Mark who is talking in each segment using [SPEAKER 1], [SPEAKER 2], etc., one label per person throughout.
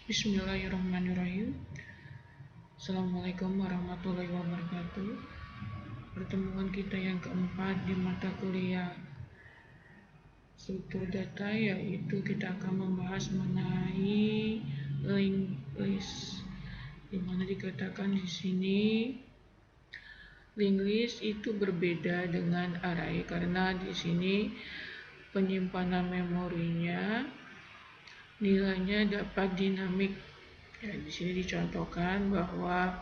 [SPEAKER 1] Bismillahirrahmanirrahim. Assalamualaikum warahmatullahi wabarakatuh. Pertemuan kita yang keempat di mata kuliah struktur data, yaitu kita akan membahas mengenai linked list, di mana dikatakan di sini linked list itu berbeda dengan array karena di sini penyimpanan memorinya nilainya dapat dinamik. Ya, di sini dicontohkan bahwa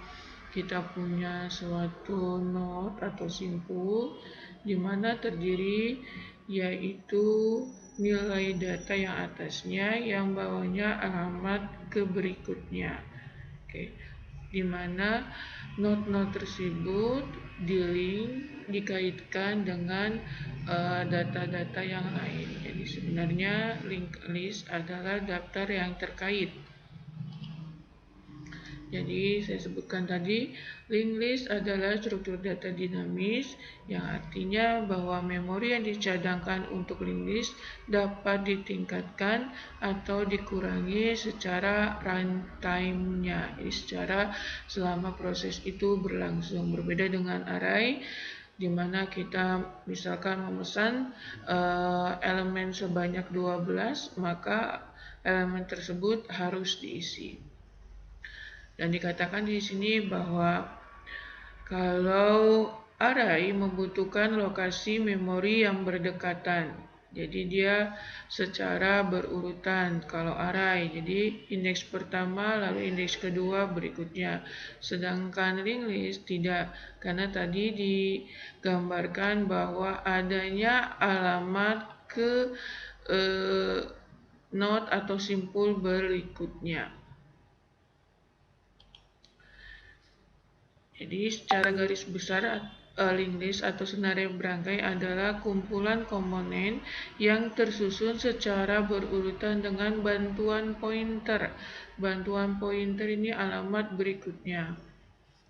[SPEAKER 1] kita punya suatu node atau simpul di mana terdiri yaitu nilai data yang atasnya yang bawahnya alamat ke berikutnya. Oke. Di mana node-node tersebut dikaitkan dengan data-data yang lain. Jadi sebenarnya linked list adalah daftar yang terkait. Jadi saya sebutkan tadi, linked list adalah struktur data dinamis yang artinya bahwa memori yang dicadangkan untuk linked list dapat ditingkatkan atau dikurangi secara runtime-nya, jadi secara selama proses itu berlangsung. Berbeda dengan array, di mana kita misalkan memesan elemen sebanyak 12, maka elemen tersebut harus diisi. Dan dikatakan di sini bahwa kalau array membutuhkan lokasi memori yang berdekatan, jadi dia secara berurutan. Kalau array, jadi indeks pertama lalu indeks kedua berikutnya. Sedangkan linked list tidak, karena tadi digambarkan bahwa adanya alamat ke node atau simpul berikutnya. Jadi secara garis besar linked list atau senario berangkai adalah kumpulan komponen yang tersusun secara berurutan dengan bantuan pointer. Bantuan pointer ini alamat berikutnya.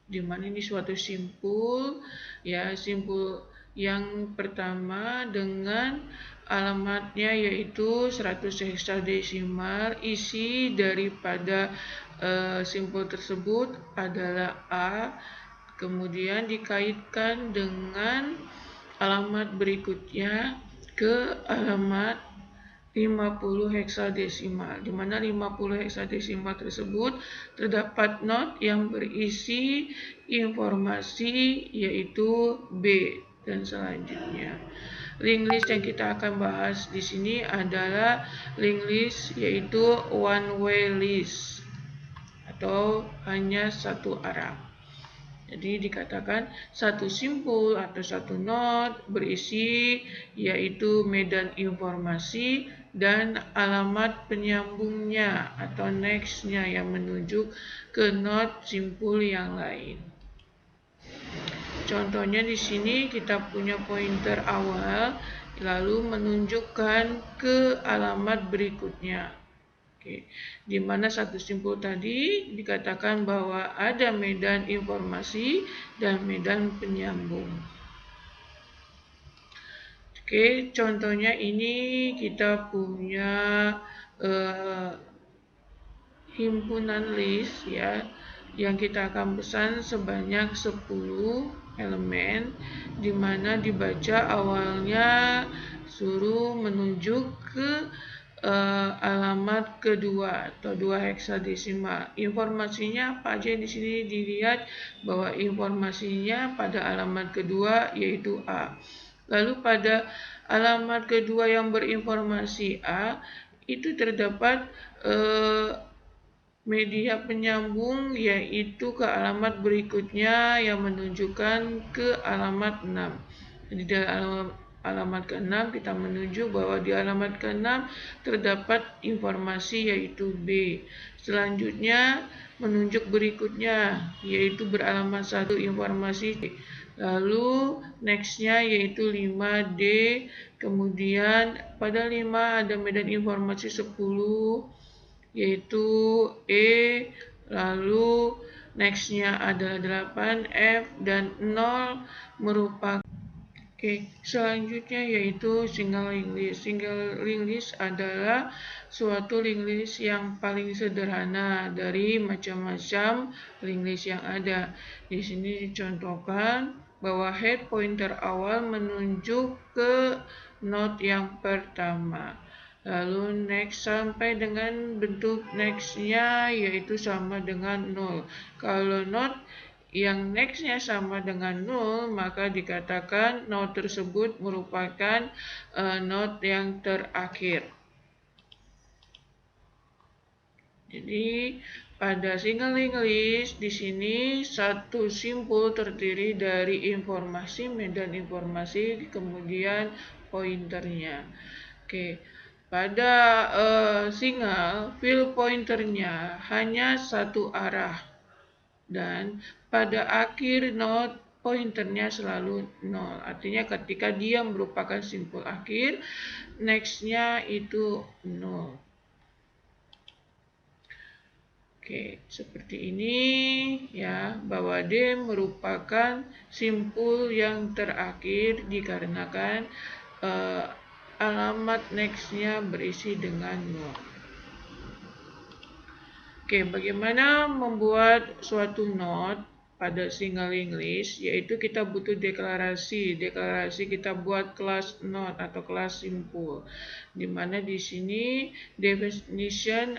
[SPEAKER 1] Di mana ini suatu simpul, ya, simpul yang pertama dengan alamatnya yaitu 100 heksadesimal. Isi daripada simpul tersebut adalah A, kemudian dikaitkan dengan alamat berikutnya ke alamat 50 heksadesimal, di mana 50 heksadesimal tersebut terdapat node yang berisi informasi yaitu B dan selanjutnya. Linked list yang kita akan bahas di sini adalah linked list yaitu one way list atau hanya satu arah. Jadi dikatakan satu simpul atau satu node berisi yaitu medan informasi dan alamat penyambungnya atau nextnya yang menunjuk ke node simpul yang lain. Contohnya di sini kita punya pointer awal lalu menunjukkan ke alamat berikutnya. Oke, di mana satu simpul tadi dikatakan bahwa ada medan informasi dan medan penyambung. Oke, contohnya ini kita punya himpunan list, ya, yang kita akan pesan sebanyak 10 elemen, di mana dibaca awalnya suruh menunjuk ke alamat kedua atau 2 heksadesimal. Informasinya apa aja di sini dilihat bahwa informasinya pada alamat kedua yaitu A. Lalu pada alamat kedua yang berinformasi A itu terdapat media penyambung yaitu ke alamat berikutnya yang menunjukkan ke alamat 6. Jadi dalam alamat ke-6 kita menuju bahwa di alamat ke-6 terdapat informasi yaitu B. Selanjutnya menunjuk berikutnya yaitu beralamat 1 informasi D. Lalu nextnya yaitu 5D. Kemudian pada 5 ada medan informasi 10 yaitu E. Lalu nextnya adalah 8F dan 0 merupakan Oke, selanjutnya yaitu single linked list. Single linked list adalah suatu linked list yang paling sederhana dari macam-macam linked list yang ada. Di sini dicontohkan bahwa head pointer awal menunjuk ke node yang pertama. Lalu next sampai dengan bentuk nextnya yaitu sama dengan 0. Kalau node yang nextnya sama dengan 0, maka dikatakan node tersebut merupakan node yang terakhir. Jadi pada single linked list di sini satu simpul terdiri dari informasi, medan informasi, kemudian pointernya. Oke, pada single field pointernya hanya satu arah. Dan pada akhir node pointernya selalu 0. Artinya ketika dia merupakan simpul akhir, next-nya itu 0. Oke, seperti ini ya, bahwa D merupakan simpul yang terakhir dikarenakan alamat next-nya berisi dengan 0. Oke, bagaimana membuat suatu node pada single linked list? Yaitu kita butuh deklarasi. Deklarasi kita buat kelas node atau kelas simpul. Dimana di sini definition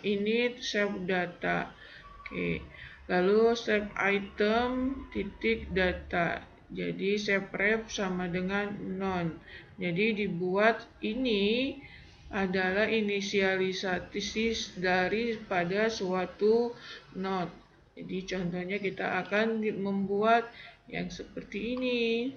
[SPEAKER 1] init save data. Oke, lalu save item titik data. Jadi save ref sama dengan none. Jadi dibuat ini adalah inisialisasi daripada suatu node. Jadi contohnya kita akan membuat yang seperti ini.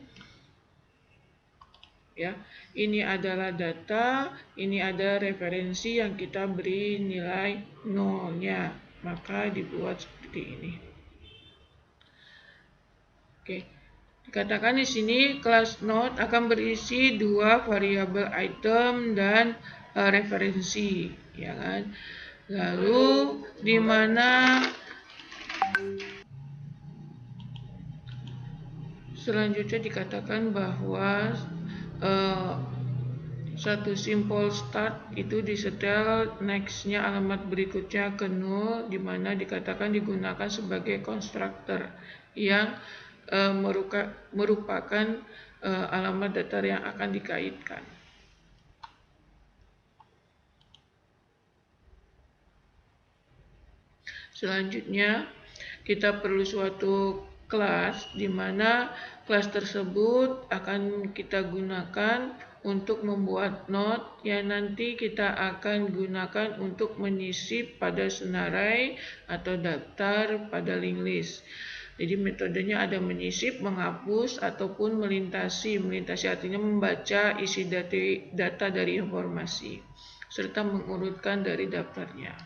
[SPEAKER 1] Ya, ini adalah data, ini ada referensi yang kita beri nilai nolnya, maka dibuat seperti ini. Oke. Dikatakan di sini kelas node akan berisi dua variabel item dan referensi, ya kan? Lalu di mana selanjutnya dikatakan bahwa satu simpul start itu disetel next-nya alamat berikutnya ke 0, di mana dikatakan digunakan sebagai konstruktor yang merupakan alamat datar yang akan dikaitkan. Selanjutnya, kita perlu suatu kelas di mana kelas tersebut akan kita gunakan untuk membuat node yang nanti kita akan gunakan untuk menyisip pada senarai atau daftar pada linked list. Jadi metodenya ada menyisip, menghapus, ataupun melintasi. Melintasi artinya membaca isi data dari informasi, serta mengurutkan dari daftarnya.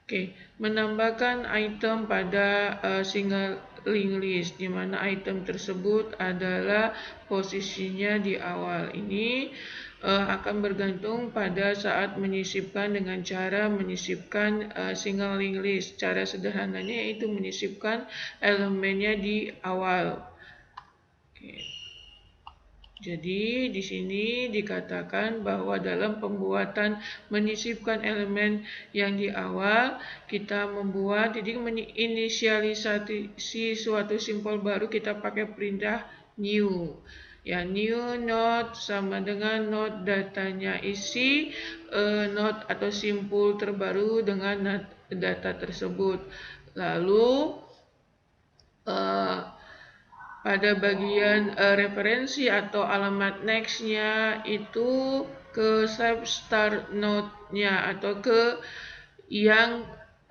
[SPEAKER 1] Oke, menambahkan item pada single linked list, di mana item tersebut adalah posisinya di awal. Ini akan bergantung pada saat menyisipkan dengan cara menyisipkan single linked list. Cara sederhananya yaitu menyisipkan elemennya di awal. Oke. Jadi di sini dikatakan bahwa dalam pembuatan menyisipkan elemen yang di awal kita membuat, jadi inisialisasi suatu simpul baru kita pakai perintah new. Ya, new node sama dengan node datanya, isi node atau simpul terbaru dengan data tersebut. Lalu pada bagian referensi atau alamat next-nya itu ke save start node-nya atau ke yang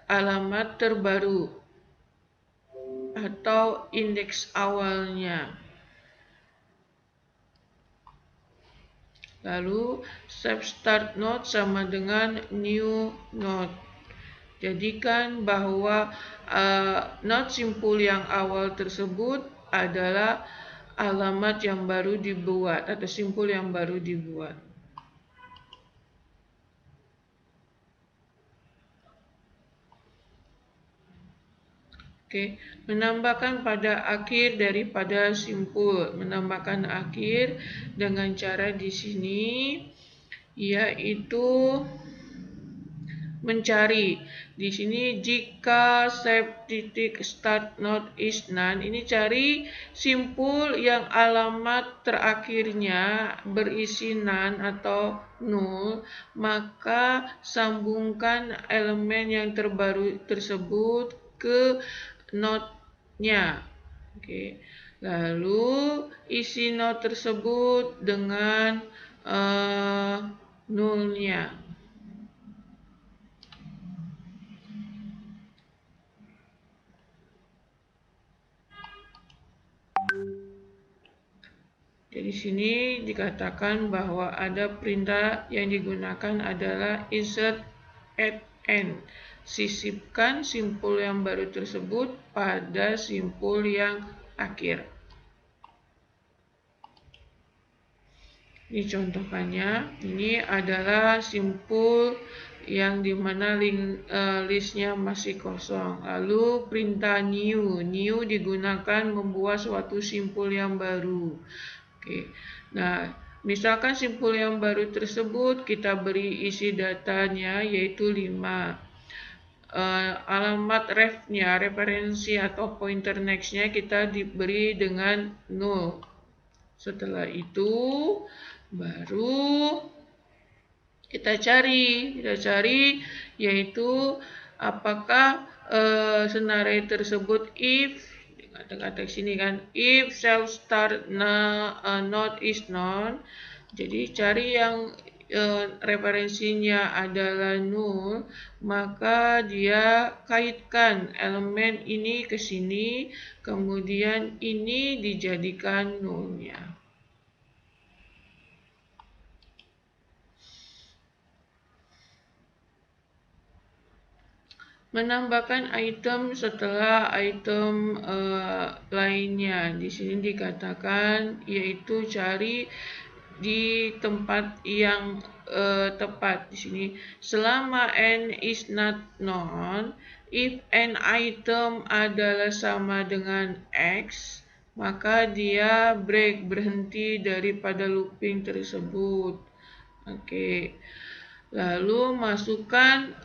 [SPEAKER 1] alamat terbaru atau indeks awalnya. Lalu save start node sama dengan new node. Jadikan bahwa node simpul yang awal tersebut adalah alamat yang baru dibuat atau simpul yang baru dibuat. Oke, menambahkan pada akhir daripada simpul. Menambahkan akhir dengan cara di sini yaitu mencari. Di sini jika titik start node is none, ini cari simpul yang alamat terakhirnya berisi none atau nol, maka sambungkan elemen yang terbaru tersebut ke node-nya. Oke. Lalu isi node tersebut dengan nolnya. Jadi sini dikatakan bahwa ada perintah yang digunakan adalah insert at end. Sisipkan simpul yang baru tersebut pada simpul yang akhir. Ini contohnya, ini adalah simpul yang dimana listnya masih kosong. Lalu perintah new digunakan membuat suatu simpul yang baru. Oke. Nah, misalkan simpul yang baru tersebut kita beri isi datanya yaitu 5. Alamat refnya, referensi atau pointer next-nya kita diberi dengan 0. Setelah itu baru kita cari yaitu apakah senarai tersebut if kata-kata sini kan if self start node is known. Jadi cari yang referensinya adalah null, maka dia kaitkan elemen ini ke sini, kemudian ini dijadikan nullnya. Menambahkan item setelah item lainnya. Di sini dikatakan yaitu cari di tempat yang tepat. Di sini selama n is not known, if n item adalah sama dengan x, maka dia berhenti daripada looping tersebut. Oke. Lalu masukkan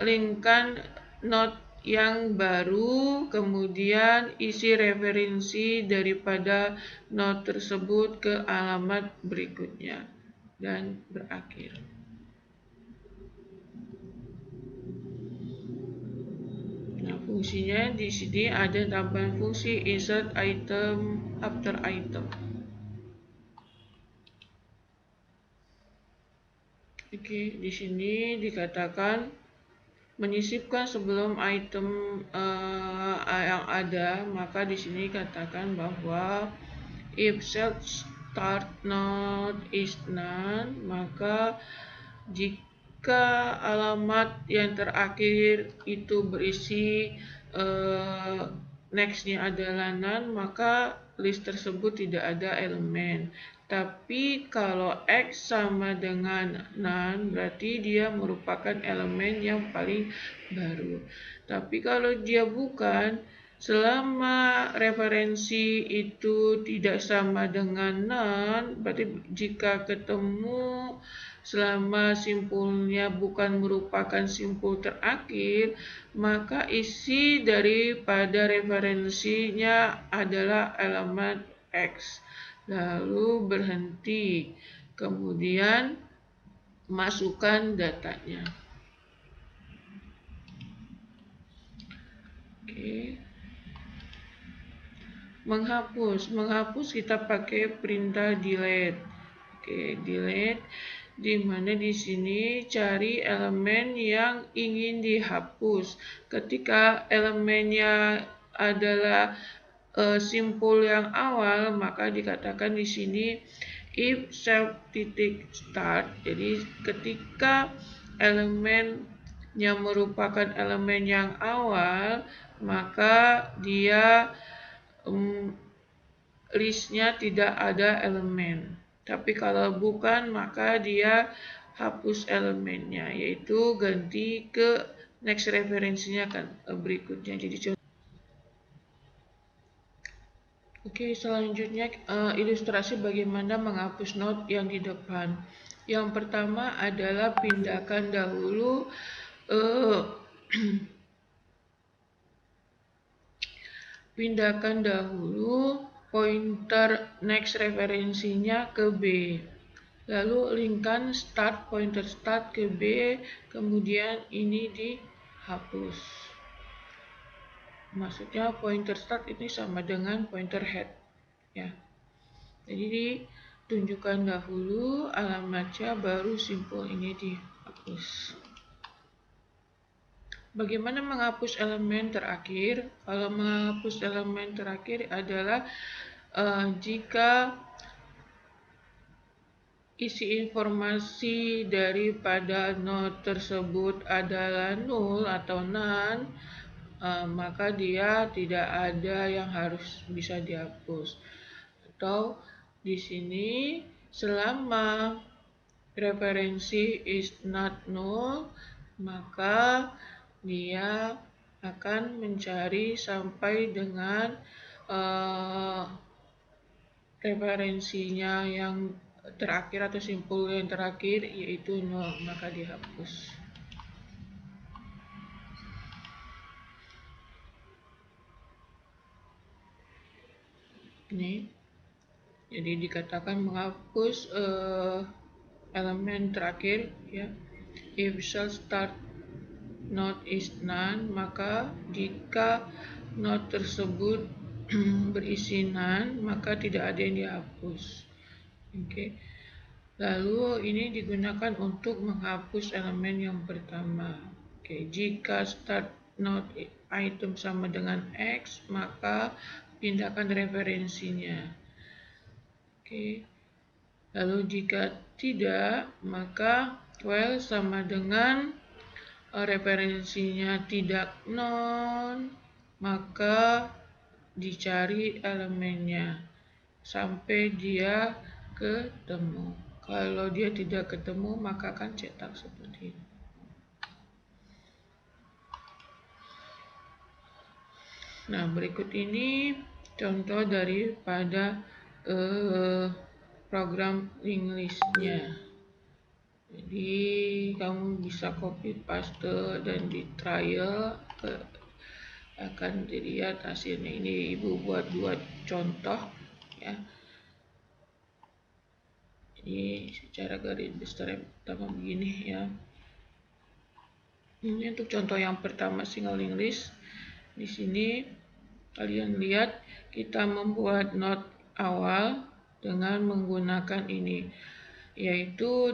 [SPEAKER 1] lingkan node yang baru, kemudian isi referensi daripada node tersebut ke alamat berikutnya dan berakhir. Nah, fungsinya di sini ada tambahan fungsi insert item after item. Oke, di sini dikatakan menyisipkan sebelum item yang ada, maka di sini katakan bahwa if self start node is none, maka jika alamat yang terakhir itu berisi next-nya adalah none, maka list tersebut tidak ada elemen. Tapi kalau X sama dengan none, berarti dia merupakan elemen yang paling baru. Tapi kalau dia bukan, selama referensi itu tidak sama dengan none, berarti jika ketemu selama simpulnya bukan merupakan simpul terakhir, maka isi daripada referensinya adalah elemen X. Lalu berhenti, kemudian masukkan datanya. Oke. Menghapus kita pakai perintah delete. Oke, delete, di mana di sini cari elemen yang ingin dihapus. Ketika elemennya adalah simpul yang awal, maka dikatakan di sini if self titik start. Jadi ketika elemen yang merupakan elemen yang awal, maka dia listnya tidak ada elemen. Tapi kalau bukan, maka dia hapus elemennya, yaitu ganti ke next referensinya kan berikutnya. Jadi Oke, selanjutnya ilustrasi bagaimana menghapus not yang di depan. Yang pertama adalah pindahkan dahulu eh, pointer next referensinya ke B. Lalu linkkan pointer start ke B, kemudian ini dihapus. Maksudnya pointer start ini sama dengan pointer head, ya. Jadi ditunjukkan dahulu alamatnya, baru simpul ini dihapus. Bagaimana menghapus elemen terakhir? Kalau menghapus elemen terakhir adalah jika isi informasi daripada node tersebut adalah null atau none, maka dia tidak ada yang harus bisa dihapus. Atau di sini selama referensi is not null, maka dia akan mencari sampai dengan referensinya yang terakhir atau simpul yang terakhir, yaitu null, maka dihapus. Ini jadi dikatakan menghapus elemen terakhir, ya. If shall start node is none, maka jika node tersebut berisi none, maka tidak ada yang dihapus. Oke. Lalu ini digunakan untuk menghapus elemen yang pertama. Oke, jika start node item sama dengan X, maka pindahkan referensinya. Oke. Lalu jika tidak, maka while sama dengan referensinya tidak none, maka dicari elemennya sampai dia ketemu. Kalau dia tidak ketemu, maka akan cetak seperti ini. Nah, berikut ini contoh daripada program linked list-nya. Jadi kamu bisa copy paste dan di trial, akan dilihat hasilnya. Ini ibu buat dua contoh, ya. Jadi secara garis besar yang pertama begini, ya. Ini untuk contoh yang pertama single linked list. Di sini kalian lihat kita membuat node awal dengan menggunakan ini, yaitu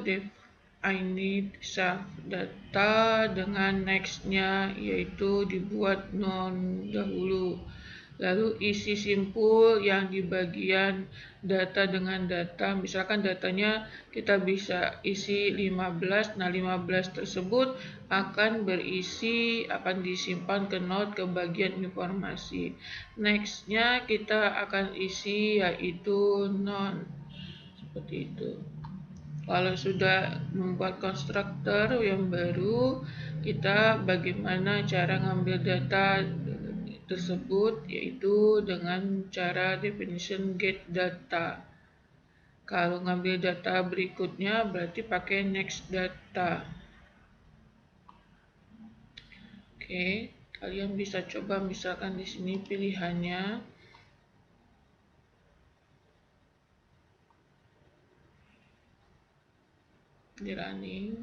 [SPEAKER 1] I need self data, dengan nextnya yaitu dibuat non dahulu. Lalu isi simpul yang di bagian data dengan data, misalkan datanya kita bisa isi 15, nah 15 tersebut akan disimpan ke node ke bagian informasi. Nextnya kita akan isi yaitu non, seperti itu. Kalau sudah membuat konstruktor yang baru, kita bagaimana cara ngambil data tersebut, yaitu dengan cara definition get data. Kalau ngambil data berikutnya berarti pakai next data. Oke, kalian bisa coba misalkan di sini pilihannya di running.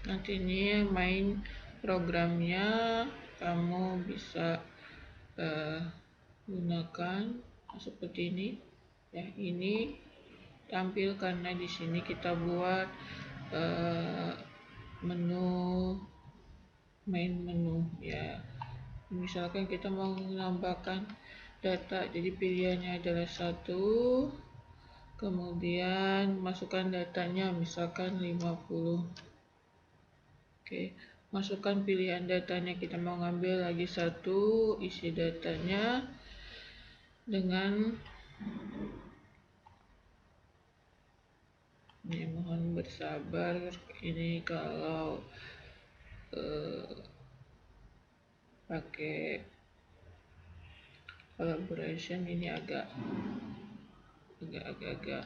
[SPEAKER 1] Nanti ini main programnya, kamu bisa gunakan seperti ini, ya. Ini tampil karena di sini kita buat main menu, ya. Misalkan kita mau menambahkan data, jadi pilihannya adalah 1, kemudian masukkan datanya misalkan 50. Oke, masukkan pilihan datanya, kita mau ngambil lagi 1, isi datanya dengan mohon bersabar, ini kalau pakai collaboration ini agak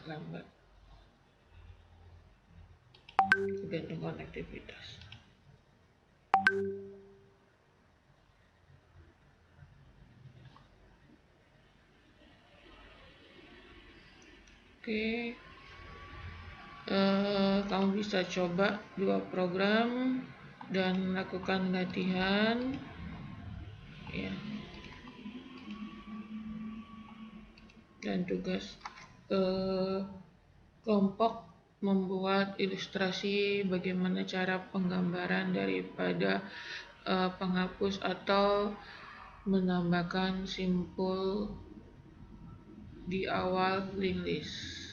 [SPEAKER 1] lambat, tergantung konektivitas. Oke, kamu bisa coba dua program dan lakukan latihan ya. Dan tugas kelompok membuat ilustrasi bagaimana cara penggambaran daripada penghapus atau menambahkan simpul di awal link list.